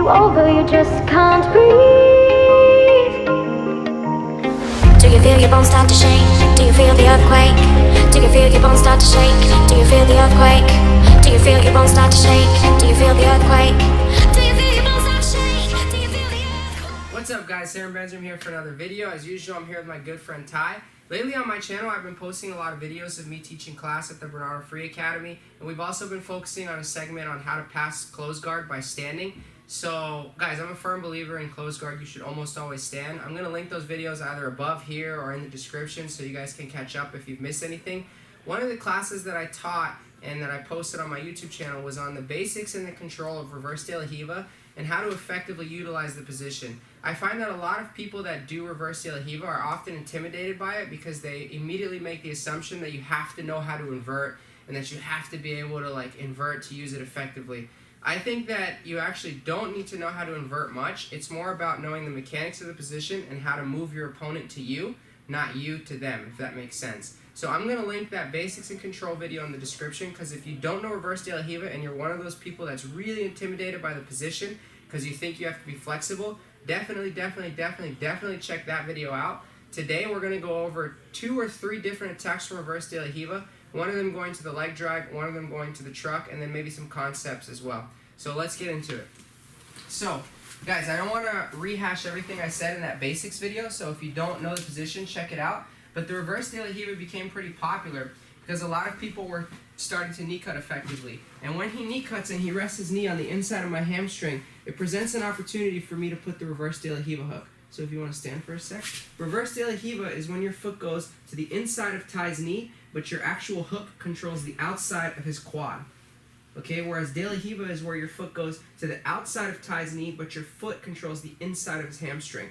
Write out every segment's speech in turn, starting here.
you over, you just can't breathe. Do you feel your bones start to shake? Do you feel the earthquake? Do you feel your bones start to shake? Do you feel the earthquake? Do you feel your bones start to shake? Do you feel the earthquake? Do you feel your bones start to shake? Do you feel the earthquake? What's up, guys? Sam Benjamin here for another video. As usual, I'm here with my good friend Ty. Lately on my channel, I've been posting a lot of videos of me teaching class at the Bernardo Free Academy, and we've also been focusing on a segment on how to pass close guard by standing. So, guys, I'm a firm believer in close guard. You should almost always stand. I'm going to link those videos either above here or in the description so you guys can catch up if you've missed anything. One of the classes that I taught and that I posted on my YouTube channel was on the basics and the control of reverse de la Riva and how to effectively utilize the position. I find that a lot of people that do reverse de la Riva are often intimidated by it because they immediately make the assumption that you have to know how to invert and that you have to be able to invert to use it effectively. I think that you actually don't need to know how to invert much. It's more about knowing the mechanics of the position and how to move your opponent to you, not you to them, if that makes sense. So I'm going to link that basics and control video in the description, because if you don't know reverse de la Riva and you're one of those people that's really intimidated by the position because you think you have to be flexible, definitely check that video out. Today we're going to go over 2 or 3 different attacks from reverse de la Riva, one of them going to the leg drag, one of them going to the truck, and then maybe some concepts as well. So let's get into it. So, guys, I don't want to rehash everything I said in that basics video, so if you don't know the position, check it out. But the reverse de la Riva became pretty popular because a lot of people were starting to knee cut effectively. And when he knee cuts and he rests his knee on the inside of my hamstring, it presents an opportunity for me to put the reverse de la Riva hook. So if you want to stand for a sec. Reverse de la Riva is when your foot goes to the inside of Ty's knee, but your actual hook controls the outside of his quad. Okay, whereas de la Riva is where your foot goes to the outside of Ty's knee, but your foot controls the inside of his hamstring.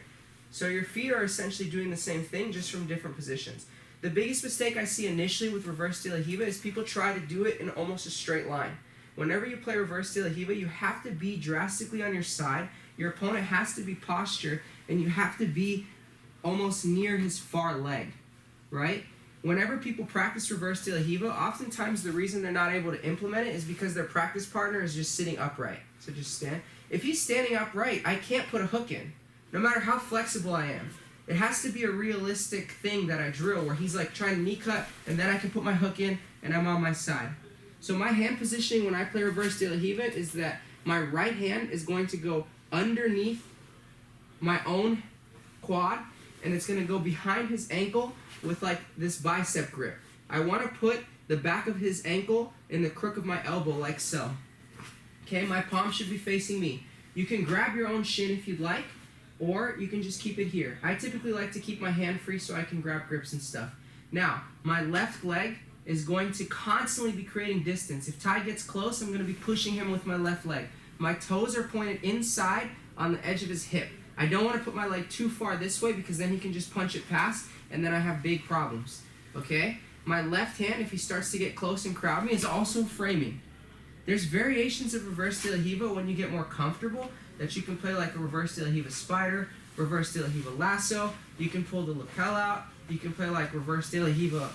So your feet are essentially doing the same thing, just from different positions. The biggest mistake I see initially with reverse de la Riva is people try to do it in almost a straight line. Whenever you play reverse de la Riva, you have to be drastically on your side, your opponent has to be postured, and you have to be almost near his far leg, right? Whenever people practice reverse de la Riva, oftentimes the reason they're not able to implement it is because their practice partner is just sitting upright. So just stand. If he's standing upright, I can't put a hook in, no matter how flexible I am. It has to be a realistic thing that I drill where he's trying to knee cut and then I can put my hook in and I'm on my side. So my hand positioning when I play reverse de la Riva is that my right hand is going to go underneath my own quad and it's going to go behind his ankle with this bicep grip. I want to put the back of his ankle in the crook of my elbow like so. Okay, my palm should be facing me. You can grab your own shin if you'd like, or you can just keep it here. I typically like to keep my hand free so I can grab grips and stuff. Now, my left leg is going to constantly be creating distance. If Ty gets close, I'm going to be pushing him with my left leg. My toes are pointed inside on the edge of his hip. I don't want to put my leg too far this way because then he can just punch it past and then I have big problems. Okay? My left hand, if he starts to get close and crowd me, is also framing. There's variations of reverse de la Riva when you get more comfortable that you can play like a reverse de la Riva spider, reverse de la Riva lasso. You can pull the lapel out. You can play like reverse de la Riva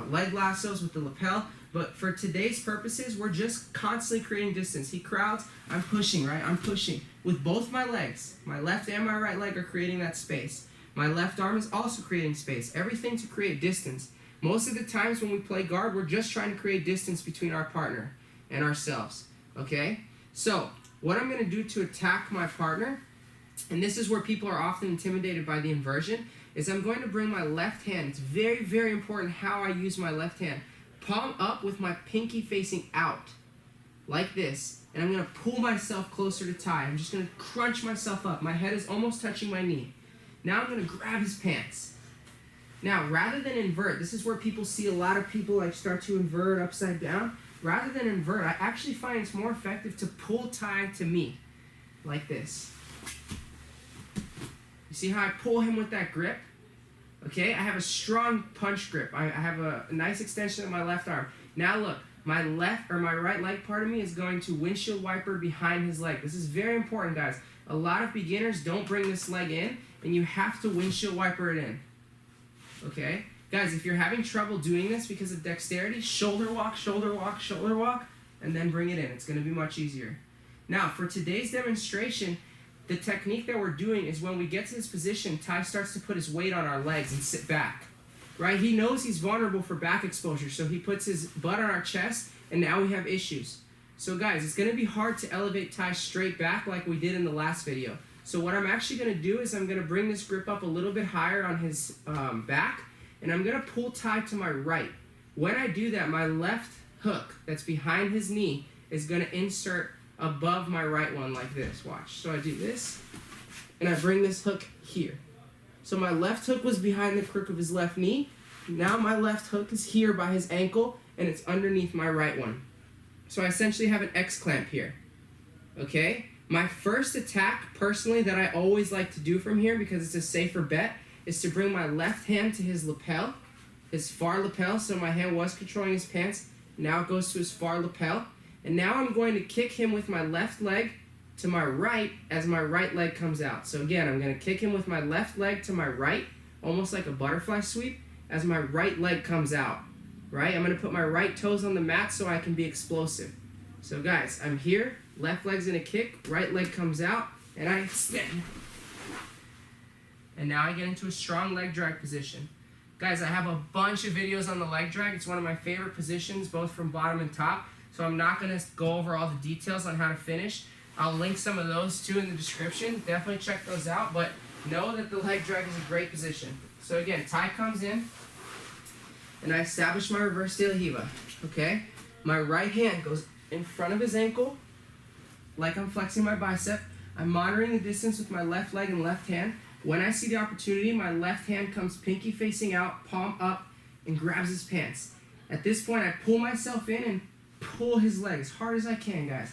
leg lassos with the lapel. But for today's purposes, we're just constantly creating distance. He crowds, I'm pushing, right? I'm pushing with both my legs. My left and my right leg are creating that space. My left arm is also creating space. Everything to create distance. Most of the times when we play guard, we're just trying to create distance between our partner and ourselves. Okay? So, what I'm going to do to attack my partner, and this is where people are often intimidated by the inversion, is I'm going to bring my left hand. It's very important how I use my left hand. Palm up with my pinky facing out, like this. And I'm going to pull myself closer to Ty. I'm just going to crunch myself up. My head is almost touching my knee. Now I'm going to grab his pants. Now, rather than invert, this is where people see a lot of people start to invert upside down. Rather than invert, I actually find it's more effective to pull Ty to me, like this. You see how I pull him with that grip? Okay, I have a strong punch grip. I have a nice extension of my left arm. Now look, my right leg part of me is going to windshield wiper behind his leg. This is very important, guys. A lot of beginners don't bring this leg in, and you have to windshield wiper it in. Okay? Guys, if you're having trouble doing this because of dexterity, shoulder walk, and then bring it in. It's going to be much easier. Now, for today's demonstration, the technique that we're doing is when we get to this position, Ty starts to put his weight on our legs and sit back, right? He knows he's vulnerable for back exposure, so he puts his butt on our chest, and now we have issues. So guys, it's going to be hard to elevate Ty straight back like we did in the last video. So what I'm actually going to do is I'm going to bring this grip up a little bit higher on his back, and I'm going to pull Ty to my right. When I do that, my left hook that's behind his knee is going to insert above my right one like this. Watch. So I do this, and I bring this hook here. So my left hook was behind the crook of his left knee. Now my left hook is here by his ankle, and it's underneath my right one. So I essentially have an X clamp here. Okay? My first attack, personally, that I always like to do from here because it's a safer bet, is to bring my left hand to his lapel, his far lapel, so my hand was controlling his pants. Now it goes to his far lapel. And now I'm going to kick him with my left leg to my right as my right leg comes out. So again, I'm going to kick him with my left leg to my right, almost like a butterfly sweep, as my right leg comes out. Right? I'm going to put my right toes on the mat so I can be explosive. So guys, I'm here, left leg's going to kick, right leg comes out, and I extend. And now I get into a strong leg drag position. Guys, I have a bunch of videos on the leg drag. It's one of my favorite positions, both from bottom and top. So I'm not going to go over all the details on how to finish. I'll link some of those too in the description. Definitely check those out, but know that the leg drag is a great position. So again, Ty comes in, and I establish my reverse de la Riva, okay? My right hand goes in front of his ankle, like I'm flexing my bicep. I'm monitoring the distance with my left leg and left hand. When I see the opportunity, my left hand comes pinky facing out, palm up, and grabs his pants. At this point, I pull myself in and pull his leg as hard as I can, guys.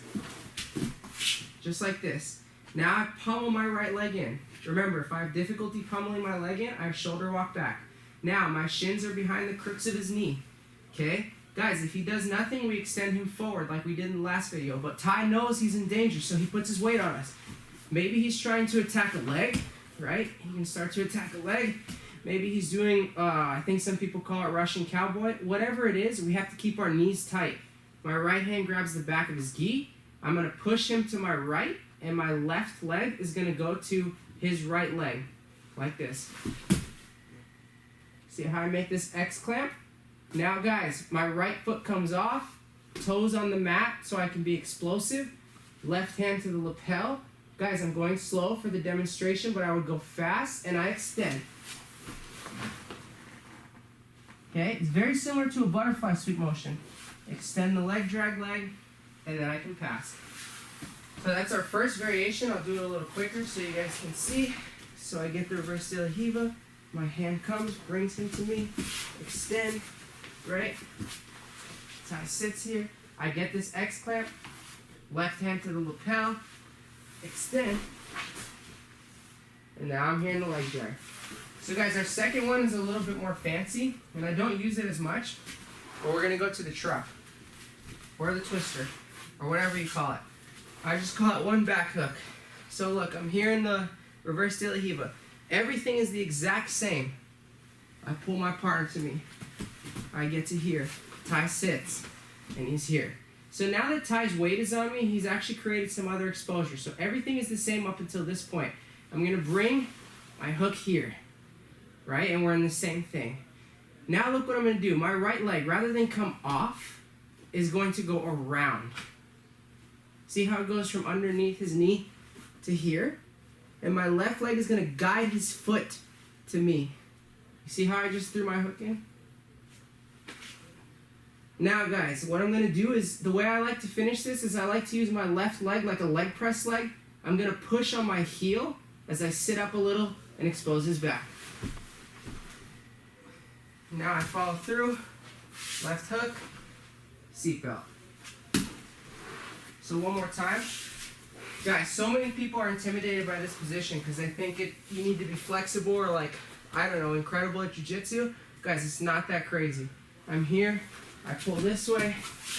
Just like this. Now I pummel my right leg in. Remember, if I have difficulty pummeling my leg in, I shoulder walk back. Now my shins are behind the crooks of his knee. Okay? Guys, if he does nothing, we extend him forward like we did in the last video. But Ty knows he's in danger, so he puts his weight on us. Maybe he's trying to attack a leg, right? He can start to attack a leg. Maybe he's doing, I think some people call it Russian cowboy. Whatever it is, we have to keep our knees tight. My right hand grabs the back of his gi. I'm going to push him to my right, and my left leg is going to go to his right leg, like this. See how I make this X clamp? Now guys, my right foot comes off, toes on the mat so I can be explosive, left hand to the lapel. Guys, I'm going slow for the demonstration, but I would go fast, and I extend. Okay, it's very similar to a butterfly sweep motion. Extend the leg, drag leg, and then I can pass. So that's our first variation. I'll do it a little quicker so you guys can see. So I get the reverse de la Riva. My hand comes, brings him to me, extend, right? Ty sits here. I get this X clamp, left hand to the lapel, extend, and now I'm here in the leg drag. So guys, our second one is a little bit more fancy, and I don't use it as much, but we're going to go to the truck, or the twister, or whatever you call it. I just call it one back hook. So look, I'm here in the reverse de la Riva. Everything is the exact same. I pull my partner to me. I get to here. Ty sits, and he's here. So now that Ty's weight is on me, he's actually created some other exposure. So everything is the same up until this point. I'm going to bring my hook here, right? And we're in the same thing. Now look what I'm going to do. My right leg, rather than come off, is going to go around. See how it goes from underneath his knee to here? And my left leg is going to guide his foot to me. You see how I just threw my hook in? Now guys, what I'm going to do is, the way I like to finish this is I like to use my left leg like a leg press leg. I'm going to push on my heel as I sit up a little and expose his back. Now I follow through, left hook, seatbelt. So one more time. Guys, so many people are intimidated by this position because they think you need to be flexible or like, I don't know, incredible at jiu-jitsu. Guys, it's not that crazy. I'm here, I pull this way,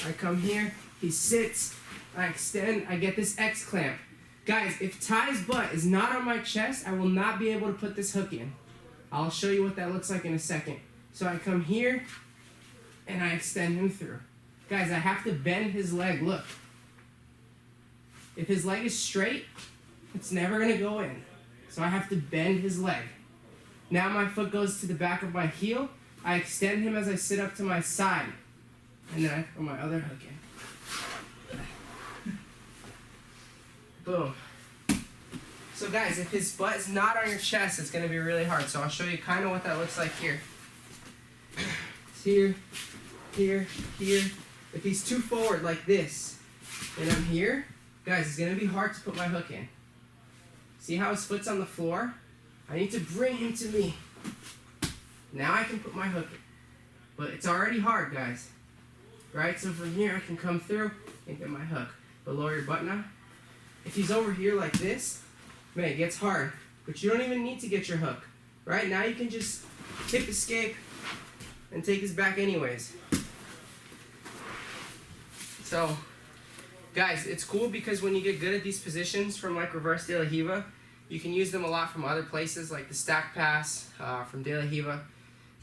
I come here, he sits, I extend, I get this X clamp. Guys, if Ty's butt is not on my chest, I will not be able to put this hook in. I'll show you what that looks like in a second. So I come here, and I extend him through. Guys, I have to bend his leg, look. If his leg is straight, it's never going to go in. So I have to bend his leg. Now my foot goes to the back of my heel. I extend him as I sit up to my side. And then I throw my other hook in. Boom. So guys, if his butt is not on your chest, it's going to be really hard. So I'll show you kind of what that looks like here. It's here, here, here. If he's too forward like this, and I'm here, guys, it's going to be hard to put my hook in. See how his foot's on the floor? I need to bring him to me. Now I can put my hook in. But it's already hard, guys. Right? So from here, I can come through and get my hook. But lower your butt now. If he's over here like this, man, it gets hard. But you don't even need to get your hook. Right? Now you can just hip escape and take his back anyways. So, guys, it's cool because when you get good at these positions from like reverse de la Riva, you can use them a lot from other places like the stack pass from de la Riva.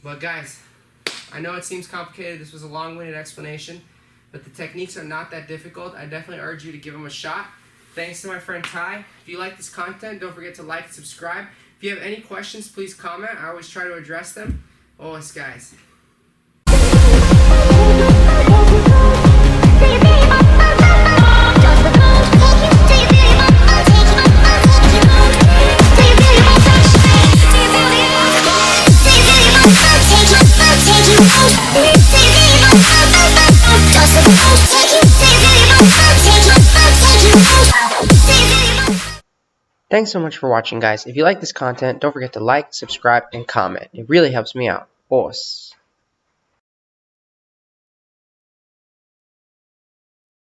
But guys, I know it seems complicated. This was a long-winded explanation, but the techniques are not that difficult. I definitely urge you to give them a shot. Thanks to my friend Ty. If you like this content, don't forget to like and subscribe. If you have any questions, please comment. I always try to address them. Always, guys. Thanks so much for watching, guys. If you like this content, don't forget to like, subscribe, and comment. It really helps me out. Boss.